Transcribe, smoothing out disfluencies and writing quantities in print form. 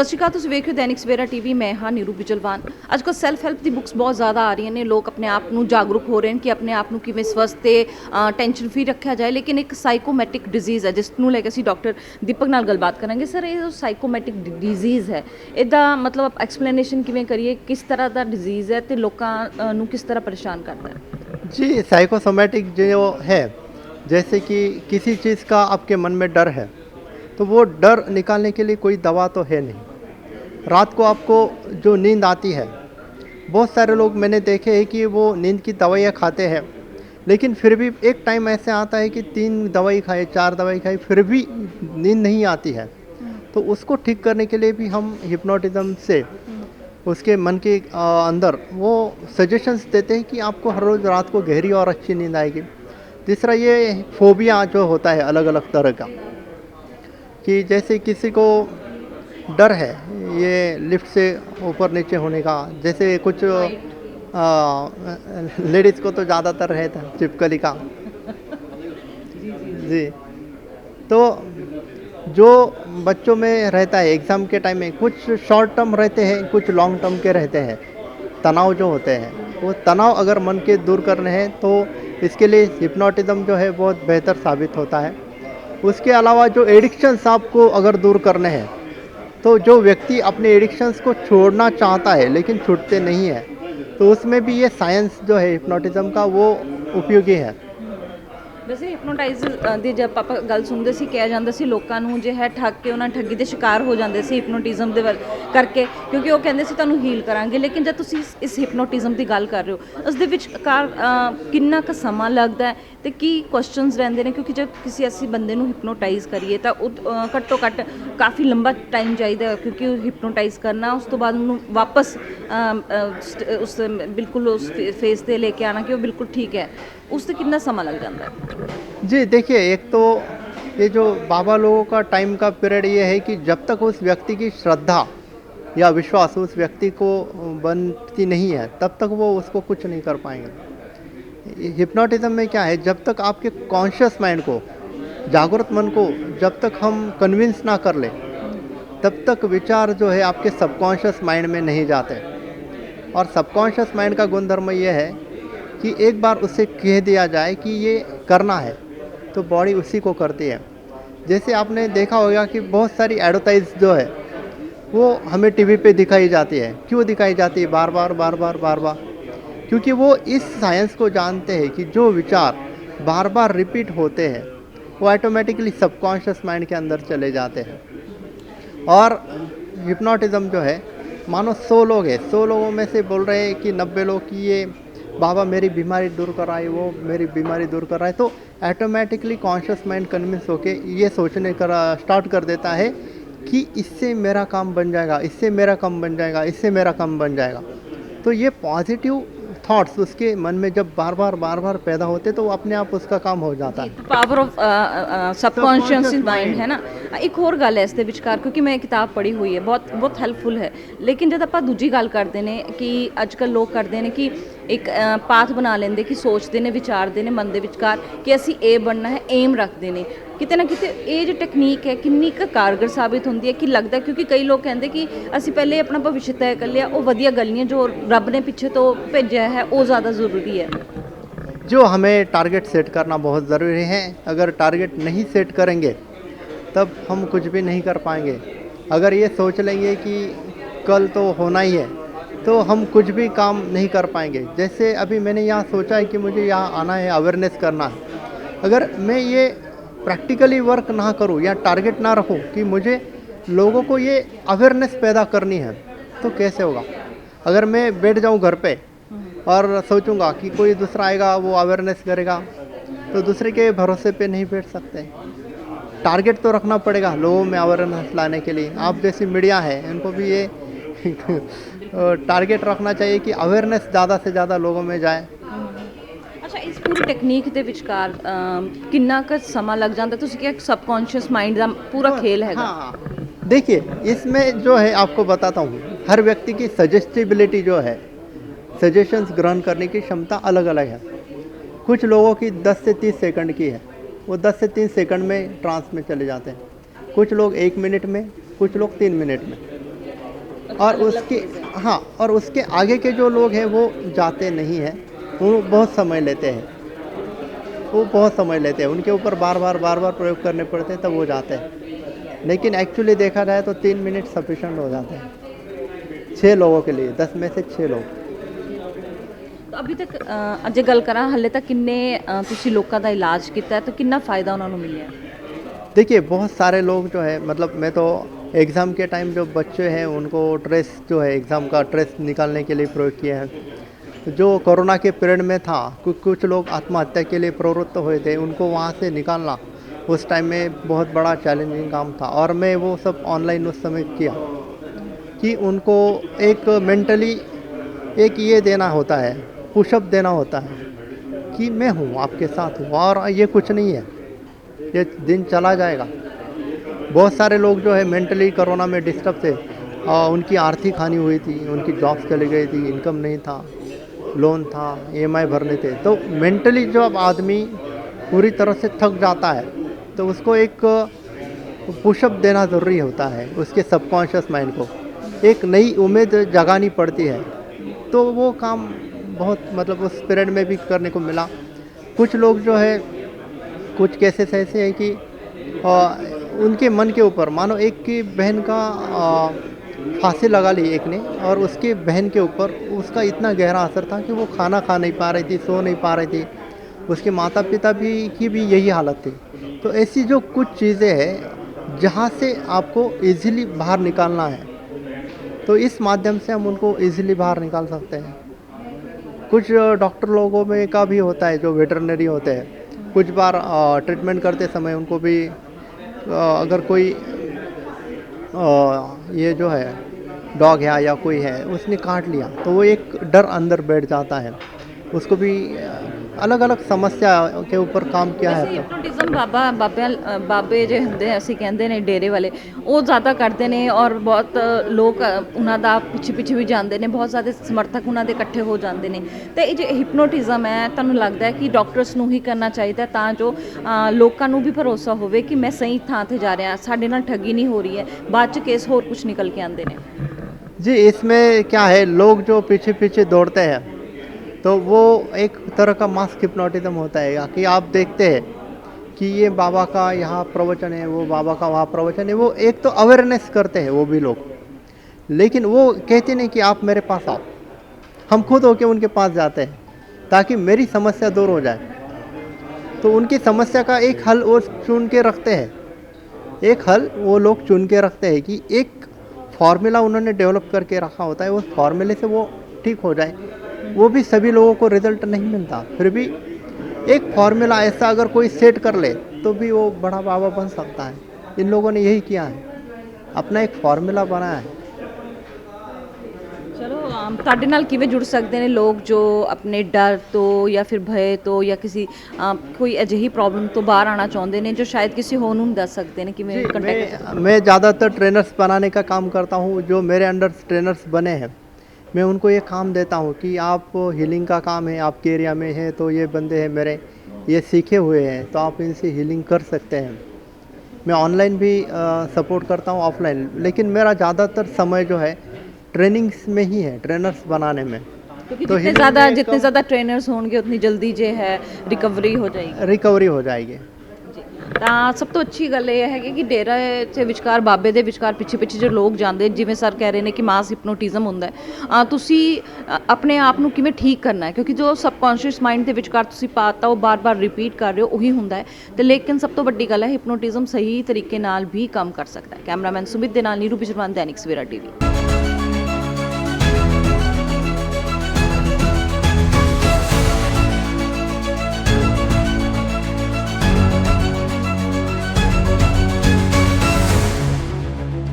ਸਤਿ ਸ਼੍ਰੀ ਅਕਾਲ। ਤੁਸੀਂ ਵੇਖ ਰਹੇ ਹੋ ਦੈਨਿਕ ਸਵੇਰਾ ਟੀਵੀ। ਮੈਂ ਹਾਂ ਨੀਰੂ ਬਿਜਲਵਾਨ। ਅੱਜ ਕੱਲ੍ਹ ਸੈਲਫ ਹੈਲਪ ਦੀ ਬੁੱਕਸ ਬਹੁਤ ਜ਼ਿਆਦਾ ਆ ਰਹੀਆਂ ਨੇ। ਲੋਕ ਆਪਣੇ ਆਪ ਨੂੰ ਜਾਗਰੂਕ ਹੋ ਰਹੇ ਨੇ ਕਿ ਆਪਣੇ ਆਪ ਨੂੰ ਕਿਵੇਂ ਸਵਸਥ ਤੇ ਟੈਨਸ਼ਨ ਫਰੀ ਰੱਖਿਆ ਜਾਏ। ਲੇਕਿਨ ਇੱਕ ਸਾਈਕੋਮੈਟਿਕ ਡਿਜ਼ੀਜ਼ ਹੈ ਜਿਸ ਨੂੰ ਲੈ ਕੇ ਅਸੀਂ ਡਾਕਟਰ ਦੀਪਕ ਨਾਲ ਗੱਲਬਾਤ ਕਰਾਂਗੇ। ਸਰ, ਇਹ ਜੋ ਸਾਈਕੋਮੈਟਿਕ ਡਿਜ਼ੀਜ਼ ਹੈ, ਇਹਦਾ ਮਤਲਬ ਐਕਸਪਲੇਨੇਸ਼ਨ ਕਿਵੇਂ ਕਰੀਏ? ਕਿਸ ਤਰ੍ਹਾਂ ਦਾ ਡਿਜ਼ੀਜ਼ ਹੈ ਤੇ ਲੋਕਾਂ ਨੂੰ ਕਿਸ ਤਰ੍ਹਾਂ ਪਰੇਸ਼ਾਨ ਕਰਦਾ ਹੈ? जी, साइकोसोमेटिक जो है, जैसे कि किसी चीज़ का आपके मन में डर है, तो वो डर निकालने के लिए कोई दवा तो है नहीं। रात को आपको जो नींद आती है, बहुत सारे लोग मैंने देखे हैं कि वो नींद की दवाइयाँ खाते हैं, लेकिन फिर भी एक टाइम ऐसे आता है कि 3 दवाई खाए, 4 दवाई खाए, फिर भी नींद नहीं आती है। तो उसको ठीक करने के लिए भी हम हिप्नोटिज्म से उसके मन के अंदर वो सजेशंस देते हैं कि आपको हर रोज़ रात को गहरी और अच्छी नींद आएगी। तीसरा, ये फोबिया जो होता है अलग अलग तरह का, कि जैसे किसी को डर है ये लिफ्ट से ऊपर नीचे होने का, जैसे कुछ लेडीज़ को तो ज़्यादातर रहता है चिपकली का। जी, तो जो बच्चों में रहता है एग्ज़ाम के टाइम में, कुछ शॉर्ट टर्म रहते हैं, कुछ लॉन्ग टर्म के रहते हैं तनाव जो होते हैं, वो तनाव अगर मन के दूर करने हैं तो इसके लिए हिप्नोटिज्म जो है बहुत बेहतर साबित होता है। उसके अलावा जो एडिक्शंस आपको अगर दूर करने हैं, तो जो व्यक्ति अपने एडिक्शंस को छोड़ना चाहता है लेकिन छूटते नहीं है, तो उसमें भी ये साइंस जो है हिप्नोटिज्म का वो उपयोगी है। ਵੈਸੇ ਹਿਪਨੋਟਾਈਜ਼ ਦੀ ਜਦ ਆਪਾਂ ਗੱਲ ਸੁਣਦੇ ਸੀ, ਕਿਹਾ ਜਾਂਦਾ ਸੀ ਲੋਕਾਂ ਨੂੰ ਜੇ ਹੈ ਠੱਗ ਕੇ ਉਹਨਾਂ ਠੱਗੀ ਦੇ ਸ਼ਿਕਾਰ ਹੋ ਜਾਂਦੇ ਸੀ ਹਿਪਨੋਟਿਜ਼ਮ ਦੇ ਕਰਕੇ, ਕਿਉਂਕਿ ਉਹ ਕਹਿੰਦੇ ਸੀ ਤੁਹਾਨੂੰ ਹੀਲ ਕਰਾਂਗੇ। ਲੇਕਿਨ ਜਦ ਤੁਸੀਂ ਇਸ ਹਿਪਨੋਟਿਜ਼ਮ ਦੀ ਗੱਲ ਕਰ ਰਹੇ ਹੋ, ਉਸ ਦੇ ਵਿੱਚ ਕਿੰਨਾ ਕੁ ਸਮਾਂ ਲੱਗਦਾ ਹੈ ਤੇ ਕੀ ਕੁਐਸਚਨਸ ਰਹਿੰਦੇ ਨੇ? ਕਿਉਂਕਿ ਜਦ ਕਿਸੇ ਅਸੀਂ ਬੰਦੇ ਨੂੰ ਹਿਪਨੋਟਾਈਜ਼ ਕਰੀਏ ਤਾਂ ਘੱਟੋ ਘੱਟ ਕਾਫੀ ਲੰਬਾ ਟਾਈਮ ਚਾਹੀਦਾ ਹੈ, ਕਿਉਂਕਿ ਉਹ ਹਿਪਨੋਟਾਈਜ਼ ਕਰਨਾ, ਉਸ ਤੋਂ ਬਾਅਦ ਉਹਨੂੰ ਵਾਪਸ ਉਸ ਬਿਲਕੁਲ ਉਸ ਫੇਸ 'ਤੇ ਲੈ ਕੇ ਆਉਣਾ ਕਿ ਉਹ ਬਿਲਕੁਲ ਠੀਕ ਹੈ, ਉਸ 'ਤੇ कितना समय लग जाता है? जी देखिए, एक तो ये जो बाबा लोगों का टाइम का पीरियड ये है कि जब तक उस व्यक्ति की श्रद्धा या विश्वास उस व्यक्ति को बनती नहीं है, तब तक वो उसको कुछ नहीं कर पाएंगे। हिप्नोटिज्म में क्या है, जब तक आपके कॉन्शियस माइंड को, जागृत मन को जब तक हम कन्विंस ना कर ले, तब तक विचार जो है आपके सबकॉन्शियस माइंड में नहीं जाते। और सबकॉन्शियस माइंड का गुणधर्म ये है कि एक बार उसे कह दिया जाए कि ये करना है, तो बॉडी उसी को करती है। जैसे आपने देखा होगा कि बहुत सारी एडवर्टाइज जो है वो हमें टीवी पे दिखाई जाती है। क्यों दिखाई जाती है बार बार बार बार बार बार? क्योंकि वो इस साइंस को जानते हैं कि जो विचार बार बार रिपीट होते हैं वो ऑटोमेटिकली सबकॉन्शियस माइंड के अंदर चले जाते हैं। और हिप्नोटिज्म जो है, मानो 100 लोग हैं, 100 लोगों में से बोल रहे हैं कि 90 लोग कि ये बाबा मेरी बीमारी दूर कर रहा है, वो मेरी बीमारी दूर कर रहा है, तो ऑटोमेटिकली कॉन्शियस माइंड कन्विंस होके ये सोचने का स्टार्ट कर देता है कि इससे मेरा काम बन जाएगा, इससे मेरा काम बन जाएगा, इससे मेरा काम बन जाएगा। तो ये पॉजिटिव थॉट्स उसके मन में जब बार बार पैदा होते, तो वो अपने आप उसका काम हो जाता है। ਪਾਵਰ ਆਫ ਸਬਕੌਂਸ਼ੀਅਸ ਮਾਈਂਡ ਹੈ ਨਾ। ਇੱਕ ਹੋਰ ਗੱਲ ਹੈ ਇਸ ਦੇ ਵਿਚਕਾਰ, ਕਿਉਂਕਿ ਮੈਂ ਇਹ ਕਿਤਾਬ ਪੜ੍ਹੀ ਹੋਈ ਹੈ, ਬਹੁਤ ਹੈਲਪਫੁਲ ਹੈ। ਲੇਕਿਨ ਜਦ ਆਪਾਂ ਦੂਜੀ ਗੱਲ ਕਰਦੇ ਨੇ ਕਿ ਅੱਜ ਕੱਲ੍ਹ ਲੋਕ ਕਰਦੇ ਨੇ ਕਿ ਇੱਕ ਪਾਥ ਬਣਾ ਲੈਂਦੇ, ਕਿ ਸੋਚਦੇ ਨੇ, ਵਿਚਾਰਦੇ ਨੇ ਮਨ ਦੇ ਵਿਚਕਾਰ ਕਿ ਅਸੀਂ ਇਹ ਬਣਨਾ ਹੈ, ਏਮ ਰੱਖਦੇ ਨੇ। ਕਿਤੇ ਨਾ ਕਿਤੇ ਇਹ ਜੋ ਟੈਕਨੀਕ ਹੈ ਕਿੰਨੀ ਕੁ ਕਾਰਗਰ ਸਾਬਿਤ ਹੁੰਦੀ ਹੈ? ਕਿ ਲੱਗਦਾ, ਕਿਉਂਕਿ ਕਈ ਲੋਕ ਕਹਿੰਦੇ ਕਿ ਅਸੀਂ ਪਹਿਲੇ ਆਪਣਾ ਭਵਿੱਖ ਤੈਅ ਕਰ ਲਿਆ, ਉਹ ਵਧੀਆ ਗੱਲ ਨਹੀਂ ਹੈ। ਜੋ ਰੱਬ ਨੇ ਪਿੱਛੇ ਤੋਂ ਭੇਜਿਆ ਹੈ ਉਹ ज़्यादा ज़रूरी है। जो हमें टारगेट सेट करना बहुत ज़रूरी है। अगर टारगेट नहीं सेट करेंगे तब हम कुछ भी नहीं कर पाएंगे। अगर ये सोच लेंगे कि कल तो होना ही है, तो हम कुछ भी काम नहीं कर पाएंगे। जैसे अभी मैंने यहाँ सोचा है कि मुझे यहाँ आना है, अवेयरनेस करना है। अगर मैं ये प्रैक्टिकली वर्क ना करूँ या टारगेट ना रखूँ कि मुझे लोगों को ये अवेयरनेस पैदा करनी है, तो कैसे होगा? अगर मैं बैठ जाऊँ घर पे और सोचूंगा कि कोई दूसरा आएगा वो अवेयरनेस करेगा, तो दूसरे के भरोसे पे नहीं बैठ सकते। टारगेट तो रखना पड़ेगा लोगों में अवेयरनेस लाने के लिए। आप जैसी मीडिया है, इनको भी ये टारगेट रखना चाहिए कि अवेयरनेस ज़्यादा से ज़्यादा लोगों में जाए। ਅੱਛਾ, ਇਸ ਪੂਰੀ ਟੈਕਨੀਕ ਦੇ ਵਿਚਕਾਰ ਕਿੰਨਾ ਕੁ ਸਮਾਂ ਲੱਗ ਜਾਂਦਾ? ਤੁਸੀਂ ਕਿਹਾ सबकॉन्शियस माइंड ਦਾ पूरा खेल है। हाँ, देखिए इसमें जो है आपको बताता हूँ, हर व्यक्ति की सजेस्टिबिलिटी जो है, सजेशंस ग्रहण करने की क्षमता अलग अलग है। कुछ लोगों की 10 से 30 सेकंड की है, वो 10 से 30 सेकंड में ट्रांस में चले जाते हैं। कुछ लोग 1 मिनट में, कुछ लोग 3 मिनट में। और अलग-अलग उसके फेज़ है। हाँ, और उसके आगे के जो लोग हैं वो जाते नहीं हैं, वो बहुत समय लेते हैं, वो बहुत समय लेते हैं, उनके ऊपर बार-बार प्रयोग करने पड़ते हैं तब वो जाते हैं। लेकिन एक्चुअली देखा जाए तो 3 मिनट सफिशिएंट हो जाते हैं, 6 लोगों के लिए, 10 में से 6 लोग। ਤਾਂ ਅਭੀ ਤੱਕ ਜੇ ਗੱਲ ਕਰਾਂ ਹਾਲੇ ਤੱਕ ਕਿੰਨੇ ਤੁਸੀਂ ਲੋਕਾਂ ਦਾ ਇਲਾਜ ਕੀਤਾ ਹੈ ਤਾਂ ਕਿੰਨਾ ਫਾਇਦਾ ਉਹਨਾਂ ਨੂੰ ਮਿਲਿਆ? देखिए, बहुत सारे लोग जो है मतलब मैं तो एग्ज़ाम के टाइम जो बच्चे हैं उनको ट्रेस जो है एग्ज़ाम का ट्रेस निकालने के लिए प्रयोग किया है। जो कोरोना के पीरियड में था कुछ लोग आत्महत्या के लिए प्रवृत्त हुए थे, उनको वहाँ से निकालना उस टाइम में बहुत बड़ा चैलेंजिंग काम था और मैं वो सब ऑनलाइन उस समय किया कि उनको एक मेंटली एक ये देना होता है, पुशअप देना होता है कि मैं हूँ, आपके साथ हूँ और ये कुछ नहीं है, ये दिन चला जाएगा। बहुत सारे लोग जो है मेंटली कोरोना में डिस्टर्ब थे, उनकी आर्थिक हानि हुई थी, उनकी जॉब्स चली गई थी, इनकम नहीं था, लोन था, ईएमआई भरने थे। तो मेंटली जब आदमी पूरी तरह से थक जाता है तो उसको एक पुशअप देना ज़रूरी होता है, उसके सबकॉन्शियस माइंड को एक नई उम्मीद जगानी पड़ती है। तो वो काम बहुत मतलब उस पीरियड में भी करने को मिला। कुछ लोग जो है कुछ केसेस ऐसे हैं कि उनके मन के ऊपर मानो एक की बहन का फांसी लगा ली एक ने और उसकी बहन के ऊपर उसका इतना गहरा असर था कि वो खाना खा नहीं पा रही थी, सो नहीं पा रही थी, उसके माता पिता भी की भी यही हालत थी। तो ऐसी जो कुछ चीज़ें हैं जहाँ से आपको इजीली बाहर निकालना है, तो इस माध्यम से हम उनको इजीली बाहर निकाल सकते हैं। कुछ डॉक्टर लोगों में का भी होता है जो वेटरनरी होते हैं, कुछ बार ट्रीटमेंट करते समय उनको भी अगर कोई ये जो है डॉग है या कोई है उसने काट लिया तो वो एक डर अंदर बैठ जाता है, उसको भी अलग अलग समस्या के ऊपर काम किया ਵੈਸੇ है। ਹਿਪਨੋਟਿਜ਼ਮ ਬਾਬੇ ਜੇ ਹੁੰਦੇ ਆ, ਅਸੀਂ ਕਹਿੰਦੇ ਨੇ ਡੇਰੇ ਵਾਲੇ, ਉਹ ਜ਼ਿਆਦਾ ਕਰਦੇ ਨੇ ਔਰ ਬਹੁਤ ਲੋਕ ਉਹਨਾਂ ਦਾ ਪਿੱਛੇ ਵੀ ਜਾਂਦੇ ਨੇ, ਬਹੁਤ ਜ਼ਿਆਦਾ ਸਮਰਥਕ ਉਹਨਾਂ ਦੇ ਇਕੱਠੇ ਹੋ ਜਾਂਦੇ ਨੇ। ਤੇ ਇਹ ਜੇ ਹਿਪਨੋਟਿਜ਼ਮ ਹੈ ਤੁਹਾਨੂੰ ਲੱਗਦਾ ਹੈ ਕਿ ਡਾਕਟਰਸ ਨੂੰ ਹੀ ਕਰਨਾ ਚਾਹੀਦਾ ਤਾਂ ਜੋ ਲੋਕਾਂ ਨੂੰ ਵੀ ਭਰੋਸਾ ਹੋਵੇ ਕਿ ਮੈਂ ਸਹੀ ਥਾਂ ਤੇ ਜਾ ਰਿਹਾ, ਸਾਡੇ ਨਾਲ ਠੱਗੀ ਨਹੀਂ ਹੋ ਰਹੀ ਹੈ, ਬਾਅਦ ਚ ਕੇਸ ਹੋਰ ਕੁਝ ਨਿਕਲ ਕੇ ਆਉਂਦੇ ਨੇ? जी, इसमें क्या है, लोग जो पीछे पीछे दौड़ते हैं तो वो एक तरह का मास हिप्नोटिज्म होता है कि आप देखते हैं कि ये बाबा का यहाँ प्रवचन है, वो बाबा का वहाँ प्रवचन है, वो एक तो अवेयरनेस करते हैं वो भी लोग, लेकिन वो कहते नहीं कि आप मेरे पास आओ, हम खुद होके उनके पास जाते हैं ताकि मेरी समस्या दूर हो जाए। तो उनकी समस्या का एक हल वो चुन के रखते हैं, एक हल वो लोग चुन के रखते हैं कि एक फार्मूला उन्होंने डेवलप करके रखा होता है, उस फार्मूले से वो ठीक हो जाए। वो भी सभी लोगों को रिजल्ट नहीं मिलता, फिर भी एक फार्मूला ऐसा अगर कोई सेट कर ले तो भी वो बड़ा बाबा बन सकता है। इन लोगों ने यही किया है, अपना एक फार्मूला बनाया है। ਚਲੋ ਤੁਹਾਡੇ ਨਾਲ ਕਿਵੇਂ ਜੁੜ ਸਕਦੇ ਨੇ ਲੋਕ ਜੋ ਆਪਣੇ ਡਰ ਤੋਂ ਜਾਂ ਫਿਰ ਭਏ ਤੋਂ ਜਾਂ ਕਿਸੇ ਕੋਈ ਅਜਿਹੀ ਪ੍ਰੋਬਲਮ ਤੋਂ ਬਾਹਰ ਆਉਣਾ ਚਾਹੁੰਦੇ ਨੇ ਜੋ ਸ਼ਾਇਦ ਕਿਸੇ ਹੋਰ ਨੂੰ ਨਹੀਂ ਦੱਸ ਸਕਦੇ ਨੇ, ਕਿਵੇਂ ਕੰਟੈਕਟ ਕਰ ਸਕਦੇ? मैं ज़्यादातर ट्रेनर्स बनाने का काम करता हूँ, जो मेरे अंडर ट्रेनर्स बने हैं मैं उनको ये काम देता हूँ कि आप हीलिंग का काम है, आपके एरिया में है तो ये बंदे हैं मेरे, ये सीखे हुए हैं तो आप इनसे हीलिंग कर सकते हैं। मैं ऑनलाइन भी सपोर्ट करता हूँ, ऑफलाइन, लेकिन मेरा ज़्यादातर समय जो है ट्रेनिंग्स में ही है, ट्रेनर्स बनाने में। क्योंकि तो जितने ज़्यादा ट्रेनर्स होंगे उतनी जल्दी जो है रिकवरी हो जाएगी। रिकवरी हो जाएगी। ਤਾਂ ਸਭ ਤੋਂ ਅੱਛੀ ਗੱਲ ਇਹ ਹੈਗੀ ਕਿ ਡੇਰਾ ਦੇ ਵਿਚਕਾਰ ਬਾਬੇ ਦੇ ਵਿਚਕਾਰ ਪਿੱਛੇ ਜੋ ਲੋਕ ਜਾਂਦੇ, ਜਿਵੇਂ ਸਰ ਕਹਿ ਰਹੇ ਨੇ ਕਿ ਮਾਸ ਹਿਪਨੋਟਿਜ਼ਮ ਹੁੰਦਾ ਹੈ, ਤੁਸੀਂ ਆਪਣੇ ਆਪ ਨੂੰ ਕਿਵੇਂ ਠੀਕ ਕਰਨਾ ਹੈ, ਕਿਉਂਕਿ ਜੋ ਸਬਕੌਂਸ਼ੀਅਸ ਮਾਈਂਡ ਦੇ ਵਿਚਕਾਰ ਤੁਸੀਂ ਪਾਤਾ ਉਹ ਬਾਰ-ਬਾਰ ਰਿਪੀਟ ਕਰ ਰਹੇ ਹੋ ਉਹੀ ਹੁੰਦਾ ਹੈ। ਤੇ ਲੇਕਿਨ ਸਭ ਤੋਂ ਵੱਡੀ ਗੱਲ ਹੈ ਹਿਪਨੋਟਿਜ਼ਮ ਸਹੀ ਤਰੀਕੇ ਨਾਲ ਵੀ ਕੰਮ ਕਰ ਸਕਦਾ ਹੈ। ਕੈਮਰਾਮੈਨ ਸੁਮਿਤ ਦੇ ਨਾਲ ਨੀਰੂ ਬਿਜਰਵਾਨ, ਦੈਨਿਕ ਸਵੇਰਾ ਟੀਵੀ।